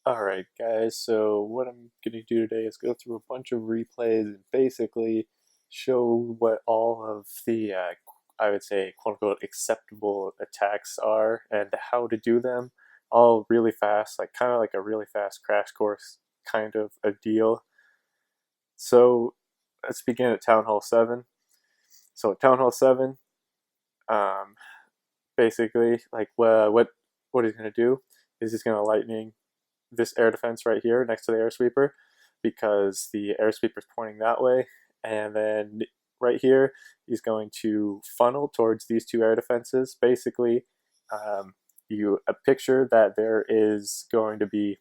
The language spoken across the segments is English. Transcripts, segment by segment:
Alright guys, so what I'm going to do today is go through a bunch of replays and basically show what all of the, I would say, quote-unquote, acceptable attacks are and how to do them all really fast, like kind of like a really fast crash course kind of a deal. So let's begin at Town Hall 7. So at Town Hall 7, um, basically, like what he's going to do is he's going to lightning this air defense right here next to the air sweeper because the air sweeper is pointing that way, and then right here he's going to funnel towards these two air defenses. Basically, you picture that there is going to be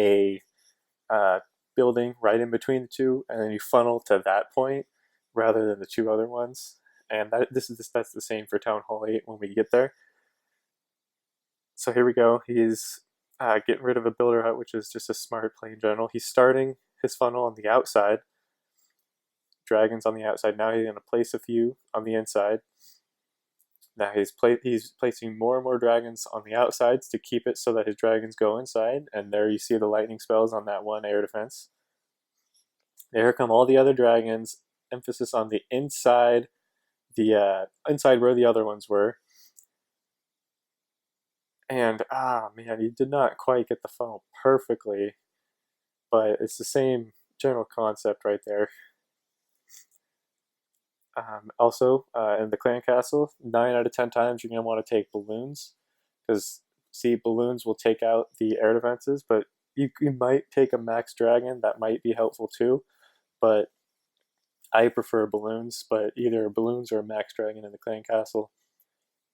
a uh, building right in between the two, and then you funnel to that point rather than the two other ones. And that's the same for Town Hall 8 when we get there. So here we go. He's getting rid of a builder hut, which is just a smart play in general. He's starting his funnel on the outside. Dragons on the outside. Now he's going to place a few on the inside. Now he's placing more and more dragons on the outsides to keep it so that his dragons go inside. And there you see the lightning spells on that one air defense. There come all the other dragons. Emphasis on the inside, inside where the other ones were. And man, he did not quite get the funnel perfectly, but it's the same general concept right there. Also, in the clan castle, 9 out of 10 times you're going to want to take balloons, because see, balloons will take out the air defenses, but you might take a max dragon. That might be helpful too, but I prefer balloons. But either balloons or a max dragon in the clan castle,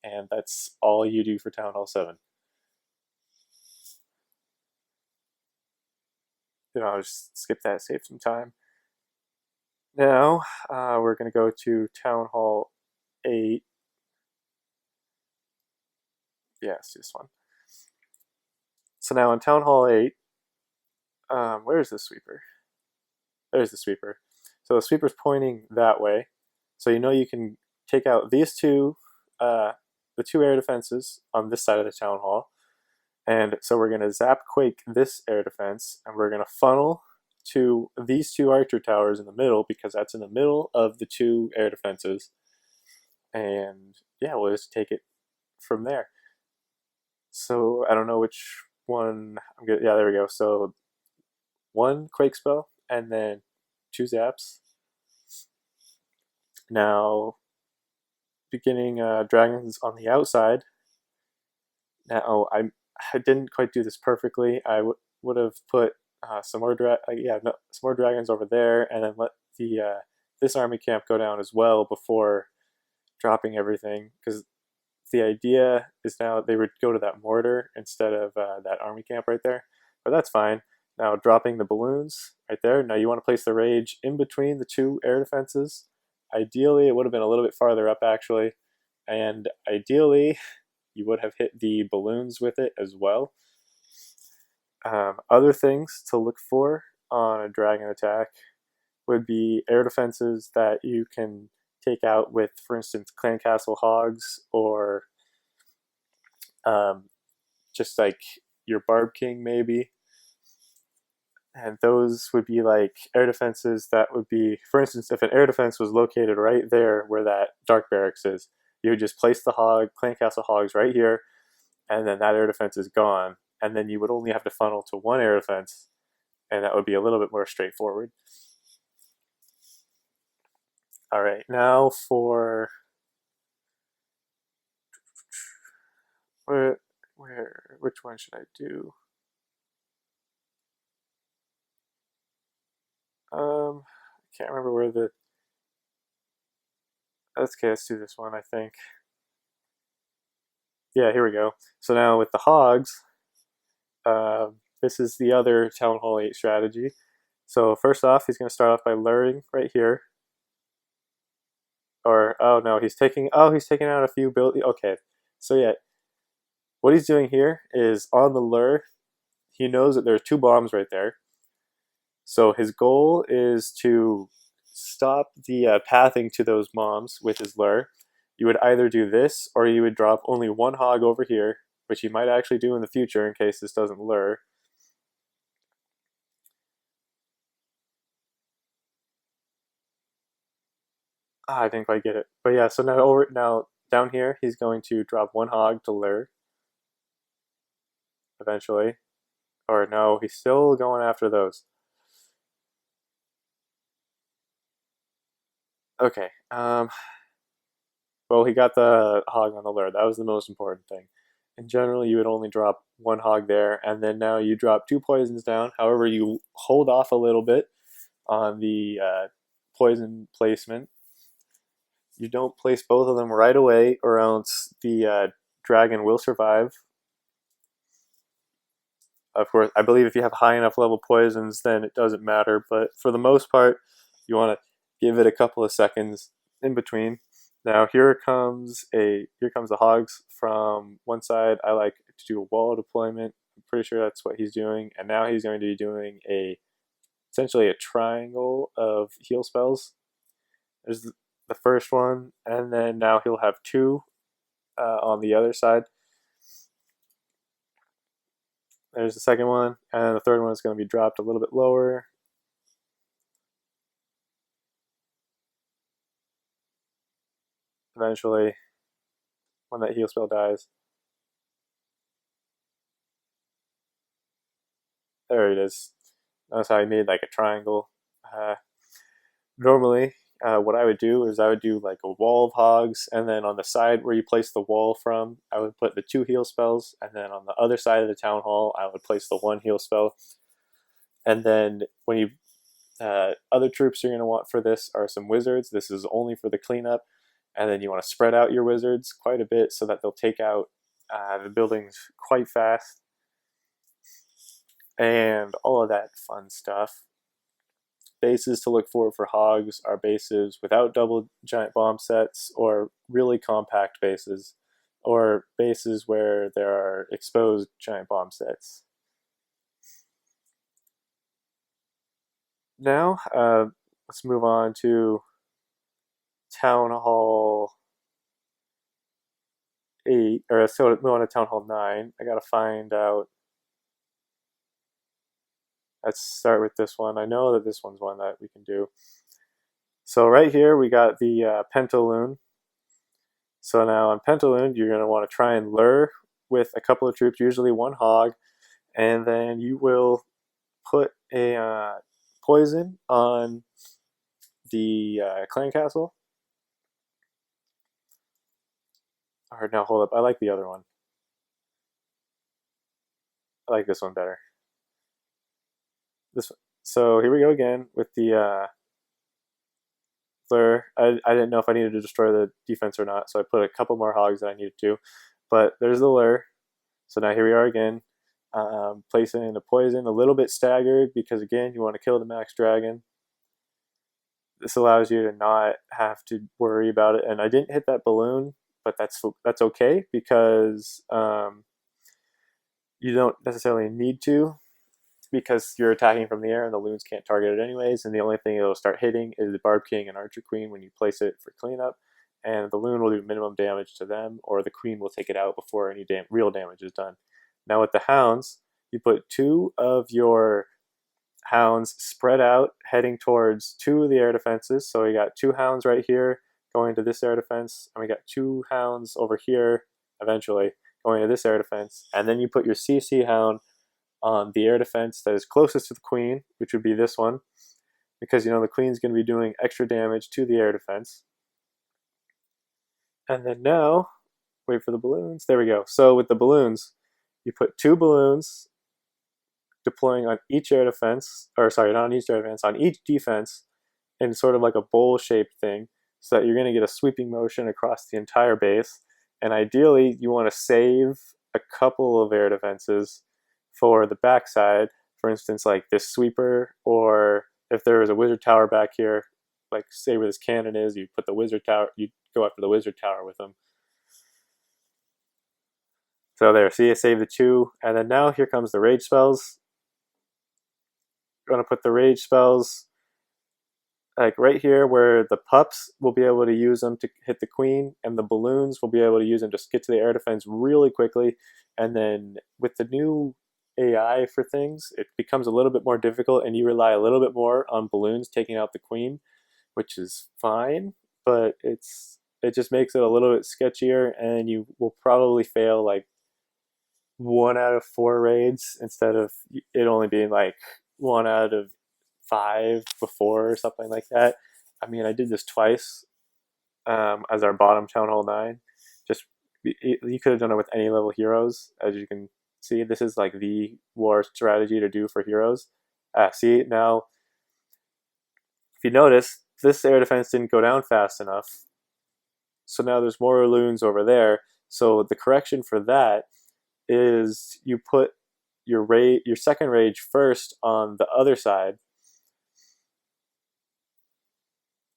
and that's all you do for Town Hall 7. I'll just skip that, save some time. Now, we're going to go to Town Hall 8. Yes, this one. So now in Town Hall 8, where's the sweeper? There's the sweeper. So the sweeper's pointing that way. So you know you can take out these two, the two air defenses on this side of the Town Hall. And so we're going to Zap Quake this air defense, and we're going to funnel to these two archer towers in the middle, because that's in the middle of the two air defenses. And yeah, we'll just take it from there. So I don't know which one I'm good. Yeah, there we go. So one Quake spell and then two zaps. Now beginning dragons on the outside. Now I didn't quite do this perfectly. I would have put some more dragons over there, and then let the this army camp go down as well before dropping everything, because the idea is now they would go to that mortar instead of that army camp right there, but that's fine. Now dropping the balloons right there. Now you want to place the rage in between the two air defenses. Ideally, it would have been a little bit farther up actually, and ideally you would have hit the balloons with it as well. Other things to look for on a dragon attack would be air defenses that you can take out with, for instance, Clan Castle Hogs, or just like your Barb King maybe. And those would be like air defenses that would be, for instance, if an air defense was located right there where that Dark Barracks is, you would just place the Clan Castle Hogs right here, and then that air defense is gone. And then you would only have to funnel to one air defense, and that would be a little bit more straightforward. All right, now for which one should I do? I can't remember where the. Okay, let's do this one, I think. Yeah, here we go. So now with the Hogs, this is the other Town Hall 8 strategy. So first off, he's going to start off by luring right here. Or, oh no, he's taking out a few build. Okay, so yeah, what he's doing here is on the lure, he knows that there's two bombs right there. So his goal is to stop the pathing to those bombs with his lure. You would either do this, or you would drop only one hog over here, which you might actually do in the future in case this doesn't lure. I didn't quite get it. But yeah, so now down here, he's going to drop one hog to lure eventually. Or no, he's still going after those. Okay. Well, he got the hog on the lure. That was the most important thing. In general, you would only drop one hog there, and then now you drop two poisons down. However, you hold off a little bit on the poison placement. You don't place both of them right away, or else the dragon will survive. Of course, I believe if you have high enough level poisons, then it doesn't matter. But for the most part, you want to give it a couple of seconds in between. Now here comes the hogs from one side. I like to do a wall deployment. I'm pretty sure that's what he's doing. And now he's going to be doing essentially a triangle of heal spells. There's the first one, and then now he'll have two on the other side. There's the second one, and the third one is going to be dropped a little bit lower. Eventually, when that heal spell dies. There it is. Notice how I made like a triangle. Normally, what I would do is I would do like a wall of hogs, and then on the side where you place the wall from, I would put the two heal spells, and then on the other side of the town hall, I would place the one heal spell. And then when you other troops you're going to want for this are some wizards. This is only for the cleanup, and then you want to spread out your wizards quite a bit so that they'll take out the buildings quite fast, and all of that fun stuff. Bases to look for hogs are bases without double giant bomb sets, or really compact bases, or bases where there are exposed giant bomb sets. Now, let's move on to Town Hall 8, or let's move on to Town Hall 9. I gotta find out. Let's start with this one. I know that this one's one that we can do. So right here we got the Penta.and. So now on Penta.and, you're going to want to try and lure with a couple of troops, usually one hog, and then you will put a poison on the clan castle. Or now hold up, I like the other one. I like this one better. This one. So here we go again with the lure. I didn't know if I needed to destroy the defense or not, so I put a couple more hogs that I needed to. But there's the lure. So now here we are again, placing the poison a little bit staggered because again you want to kill the max dragon. This allows you to not have to worry about it. And I didn't hit that balloon, but that's okay because you don't necessarily need to, because you're attacking from the air and the loons can't target it anyways, and the only thing it'll start hitting is the Barb King and Archer Queen when you place it for cleanup, and the loon will do minimum damage to them, or the queen will take it out before any real damage is done. Now with the hounds, you put two of your hounds spread out heading towards two of the air defenses. So we got two hounds right here going to this air defense, and we got two hounds over here eventually going to this air defense, and then you put your CC hound on the air defense that is closest to the queen, which would be this one, because you know the queen's going to be doing extra damage to the air defense. And then now, wait for the balloons. There we go. So with the balloons, you put two balloons deploying on each air defense, or sorry, not on each air defense, on each defense, in sort of like a bowl-shaped thing, so that you're going to get a sweeping motion across the entire base. And ideally, you want to save a couple of air defenses for the backside. For instance, like this sweeper, or if there was a wizard tower back here, like say where this cannon is, you put the wizard tower, you go after the wizard tower with them. So there, see, I saved the two, and then now here comes the rage spells. You're going to put the rage spells like right here where the pups will be able to use them to hit the queen, and the balloons will be able to use them to get to the air defense really quickly. And then with the new AI for things, it becomes a little bit more difficult, and you rely a little bit more on balloons taking out the queen, which is fine. but it just makes it a little bit sketchier, and you will probably fail like 1 out of 4 raids instead of it only being like 1 out of 5 before or something like that. I mean, I did this twice as our bottom Town Hall 9. Just you could have done it with any level heroes, as you can see. This is like the war strategy to do for heroes. See, now if you notice, this air defense didn't go down fast enough, so now there's more loons over there. So the correction for that is you put your second rage first on the other side.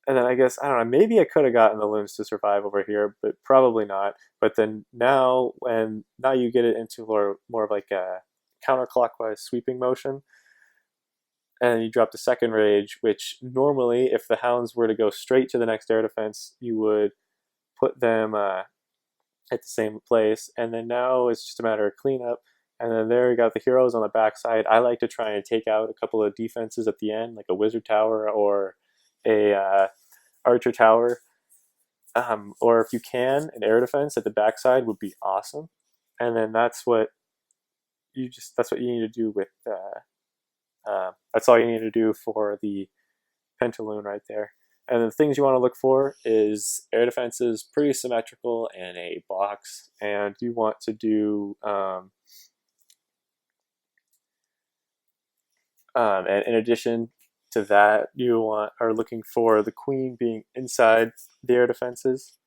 And then I guess, I don't know, maybe I could have gotten the loons to survive over here, but probably not. But then now you get it into more of like a counterclockwise sweeping motion. And you drop the second rage, which normally, if the hounds were to go straight to the next air defense, you would put them at the same place. And then now it's just a matter of cleanup. And then there you got the heroes on the backside. I like to try and take out a couple of defenses at the end, like a wizard tower or a archer tower, or if you can, an air defense at the backside would be awesome. And then that's what you need to do with that's all you need to do for the Penta-loon right there. And the things you want to look for is air defenses pretty symmetrical in a box, and you want to do and in addition to that, you are looking for the queen being inside the air defenses.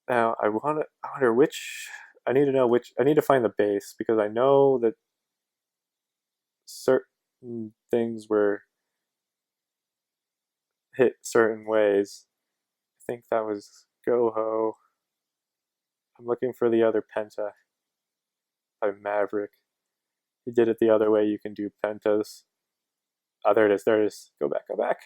Now I wonder which, I need to find the base, because I know that certain things were hit certain ways. I think that was GoHo. I'm looking for the other Penta by Maverick. He did it the other way. You can do Pentas. Oh, there it is. Go back.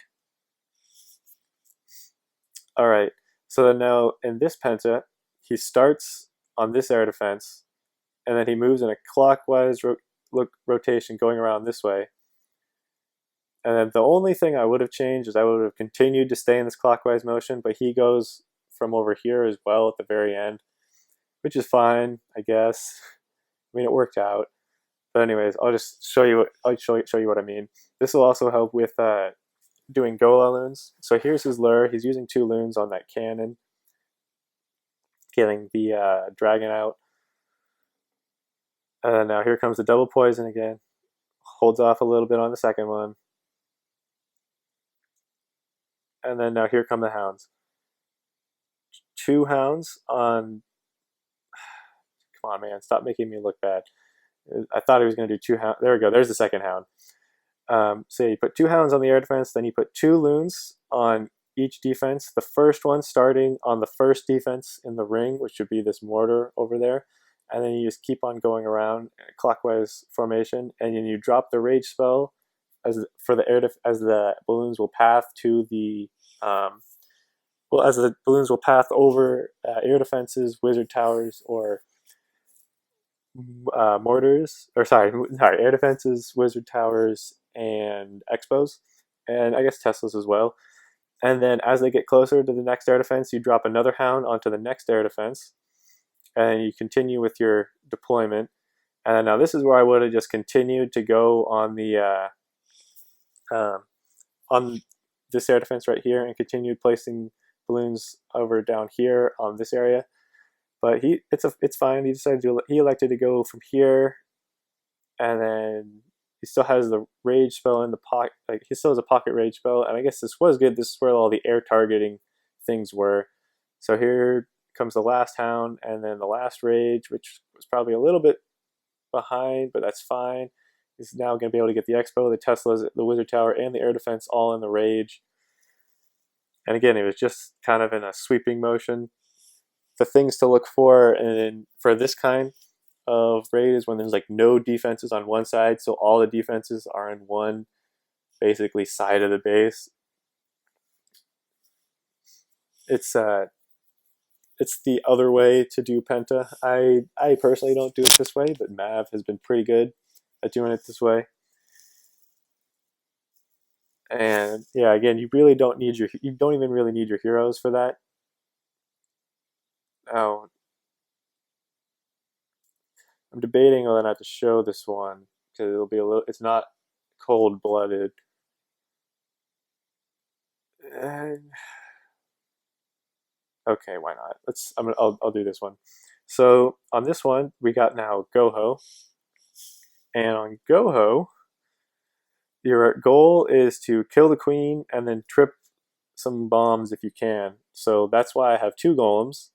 All right. So then now in this Penta, he starts on this air defense, and then he moves in a clockwise rotation going around this way. And then the only thing I would have changed is I would have continued to stay in this clockwise motion, but he goes from over here as well at the very end, which is fine, I guess. I mean, it worked out. But anyways, I'll just show you what I mean. This will also help with doing GoLaLoons. So here's his lure. He's using 2 loons on that cannon, getting the dragon out. Now here comes the double poison again. Holds off a little bit on the second one. And then now here come the hounds. 2 hounds on... Come on, man. Stop making me look bad. I thought he was going to do 2 hounds. There we go. There's the second hound. So you put 2 hounds on the air defense, then you put 2 loons on each defense. The first one starting on the first defense in the ring, which would be this mortar over there. And then you just keep on going around in a clockwise formation, and then you drop the rage spell as the balloons will path to the as the balloons will path over air defenses, wizard towers, or air defenses, wizard towers, and expos, and I guess Teslas as well. And then as they get closer to the next air defense, you drop another hound onto the next air defense, and you continue with your deployment. And then now this is where I would have just continued to go on the on this air defense right here, and continued placing balloons over down here on this area. But it's fine. He elected to go from here, and then he still has the rage spell in the pocket. Like, he still has a pocket rage spell, and I guess this was good. This is where all the air targeting things were. So here comes the last hound, and then the last rage, which was probably a little bit behind, but that's fine. He's now going to be able to get the expo, the Teslas, the wizard tower, and the air defense all in the rage. And again, it was just kind of in a sweeping motion. The things to look for for this kind of raid is when there's like no defenses on one side, so all the defenses are in one basically side of the base. It's the other way to do Penta. I personally don't do it this way, but Mav has been pretty good at doing it this way. And yeah, again, you really don't need you don't even really need your heroes for that. Now, I'm debating whether or not to show this one because it'll be a little. It's not cold blooded. Okay, why not? I'll do this one. So on this one, we got now GoHo, and on GoHo, your goal is to kill the queen and then trip some bombs if you can. So that's why I have two golems.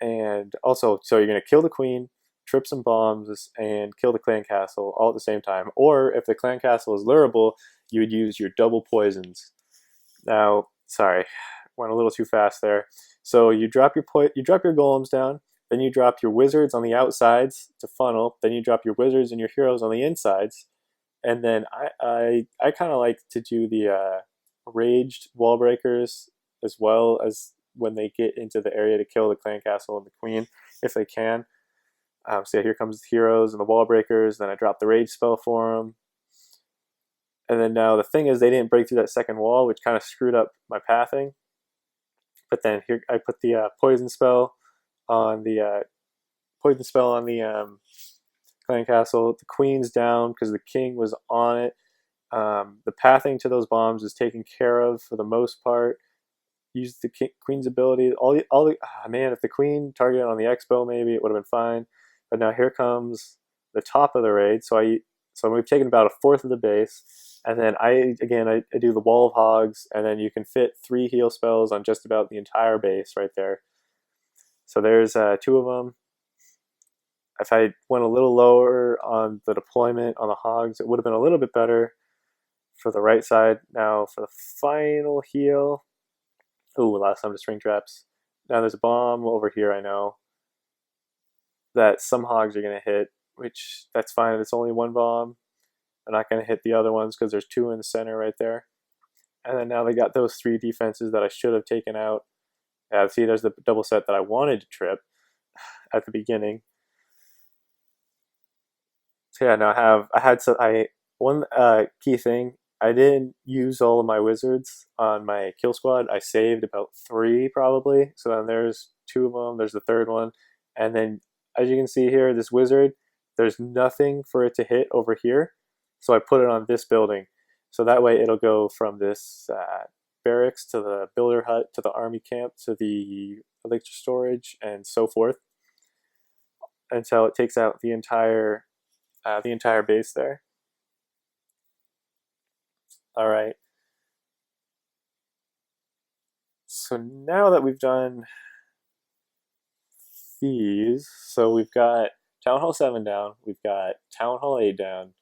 And also, so you're going to kill the queen, trip some bombs, and kill the clan castle all at the same time. Or if the clan castle is lurable, you would use your double poisons. Now, sorry, went a little too fast there. So you drop your golems down, then you drop your wizards on the outsides to funnel, then you drop your wizards and your heroes on the insides, and then I kind of like to do the raged wall breakers as well as when they get into the area to kill the clan castle and the queen if they can. So yeah, here comes the heroes and the wall breakers. Then I drop the rage spell for them. And then now the thing is, they didn't break through that second wall, which kind of screwed up my pathing. But then here I put the poison spell on the clan castle. The queen's down because the king was on it. The pathing to those bombs is taken care of for the most part. Use the queen's ability. Man, if the queen targeted on the expo, maybe it would have been fine. But now here comes the top of the raid. So we've taken about a fourth of the base, and then I do the wall of hogs, and then you can fit 3 heal spells on just about the entire base right there. So there's 2 of them. If I went a little lower on the deployment on the hogs, it would have been a little bit better for the right side. Now for the final heal. Ooh, last time to string traps. Now there's a bomb over here, I know, that some hogs are going to hit, which that's fine. It's only 1 bomb. They're not going to hit the other ones because there's 2 in the center right there. And then now they got those 3 defenses that I should have taken out. Yeah, see, there's the double set that I wanted to trip at the beginning. So yeah, now one key thing. I didn't use all of my wizards on my kill squad. I saved about 3 probably. So then there's 2 of them. There's the third one. And then as you can see here, this wizard, there's nothing for it to hit over here. So I put it on this building. So that way it'll go from this barracks to the builder hut to the army camp to the elixir storage and so forth until it takes out the entire base there. All right. So now that we've done these, so we've got Town Hall 7 down, we've got Town Hall 8 down,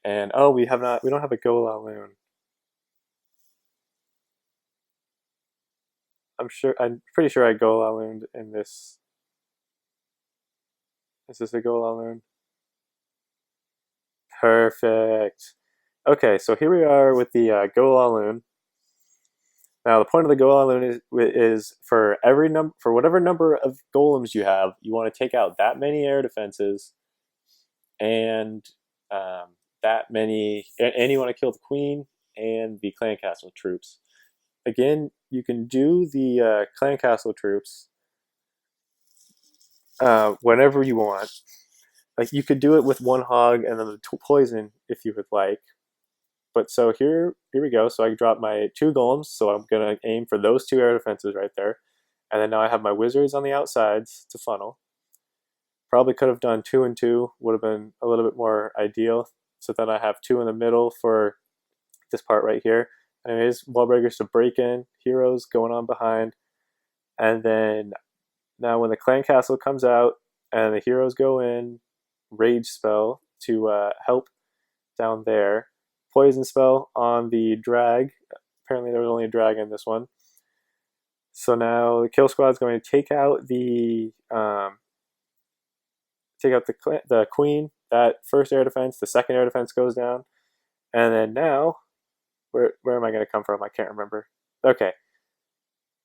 and oh, we don't have a GoLaLoon. I'm pretty sure I GoLaLooned in this. Is this a GoLaLoon? Perfect. Okay, so here we are with the GoLaLoon. Now the point of the GoLaLoon is for whatever number of golems you have, you want to take out that many air defenses, and and you want to kill the queen and the clan castle troops. Again, you can do the clan castle troops whenever you want. Like you could do it with 1 hog and then the poison if you would like. But so here we go. So I dropped my 2 golems. So I'm gonna aim for those 2 air defenses right there, and then now I have my wizards on the outsides to funnel. Probably could have done 2 and 2. Would have been a little bit more ideal. So then I have 2 in the middle for this part right here. Anyways, wall breakers to break in, heroes going on behind, and then now when the clan castle comes out and the heroes go in, rage spell to help down there. Poison spell on the drag. Apparently there was only a drag in this one. So now the kill squad is going to take out the queen. That first air defense, the second air defense goes down, and then now where am I going to come from? I can't remember. Okay,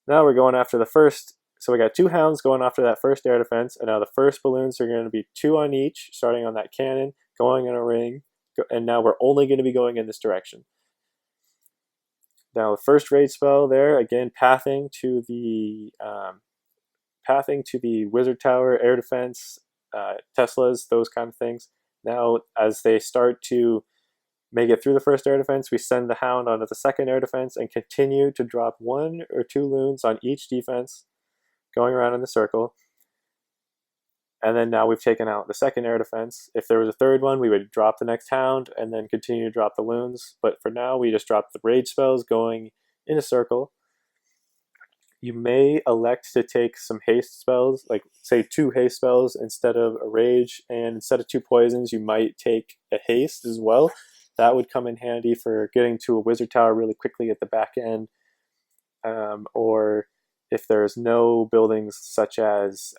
now we're going after the first. So we got 2 hounds going after that first air defense, and now the first balloons are going to be 2 on each, starting on that cannon, going in a ring, and now we're only going to be going in this direction. Now the first raid spell there, again, pathing to the wizard tower, air defense, Teslas, those kind of things. Now, as they start to make it through the first air defense, we send the Hound onto the second air defense and continue to drop 1 or 2 loons on each defense, going around in the circle. And then now we've taken out the second air defense. If there was a third one, we would drop the next Hound and then continue to drop the loons. But for now, we just drop the rage spells going in a circle. You may elect to take some haste spells, like say 2 haste spells instead of a rage, and instead of 2 poisons, you might take a haste as well. That would come in handy for getting to a wizard tower really quickly at the back end, or if there's no buildings such as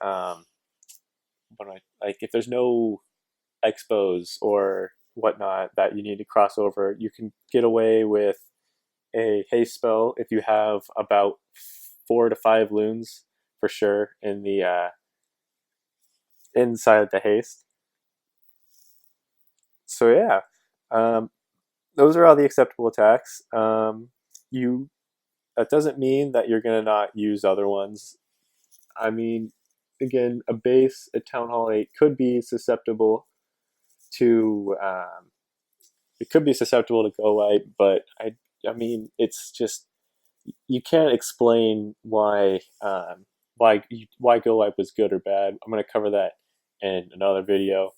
if there's no expos or whatnot that you need to cross over, you can get away with a haste spell if you have about 4 to 5 loons for sure in the inside the haste. So yeah, those are all the acceptable attacks. That doesn't mean that you're gonna not use other ones. I mean, again, a base at Town Hall 8 could be susceptible to GoWipe, but I mean, it's just, you can't explain why GoWipe was good or bad. I'm going to cover that in another video.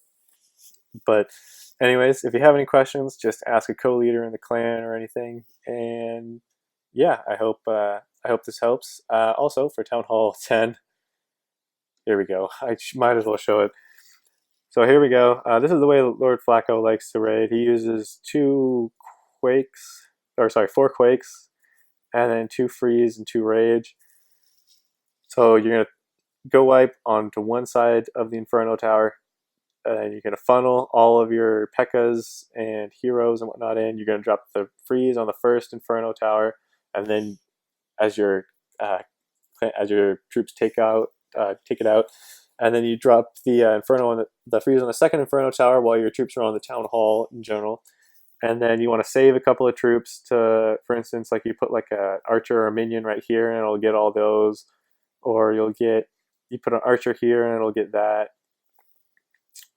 But anyways, if you have any questions, just ask a co-leader in the clan or anything. And yeah, I hope this helps. Also, for Town Hall 10, here we go. I might as well show it. So here we go. This is the way Lord Flacco likes to raid. He uses 4 quakes, and then 2 freeze and 2 rage. So you're gonna GoWipe onto one side of the Inferno Tower, and you're gonna funnel all of your P.E.K.K.A.s and heroes and whatnot in. You're gonna drop the freeze on the first Inferno Tower, and then as your troops take it out, and then you drop the Inferno on the freeze on the second Inferno Tower while your troops are on the Town Hall in general. And then you want to save a couple of troops to, for instance, like you put like a archer or a minion right here and it'll get all those, or you put an archer here and it'll get that,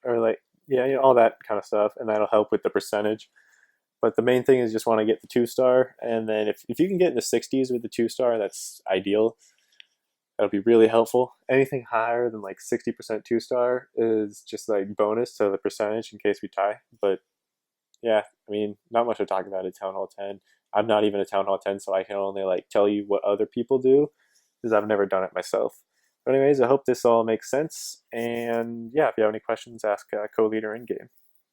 or like, yeah, all that kind of stuff, and that'll help with the percentage. But the main thing is just want to get the 2-star, and then if you can get in the 60s with the 2-star, that's ideal. That'll be really helpful. Anything higher than like 60% 2-star is just like bonus to the percentage in case we tie. But yeah, I mean, not much to talk about at Town Hall 10. I'm not even a Town Hall 10, so I can only like tell you what other people do because I've never done it myself. But anyways, I hope this all makes sense. And yeah, if you have any questions, ask co-leader in game.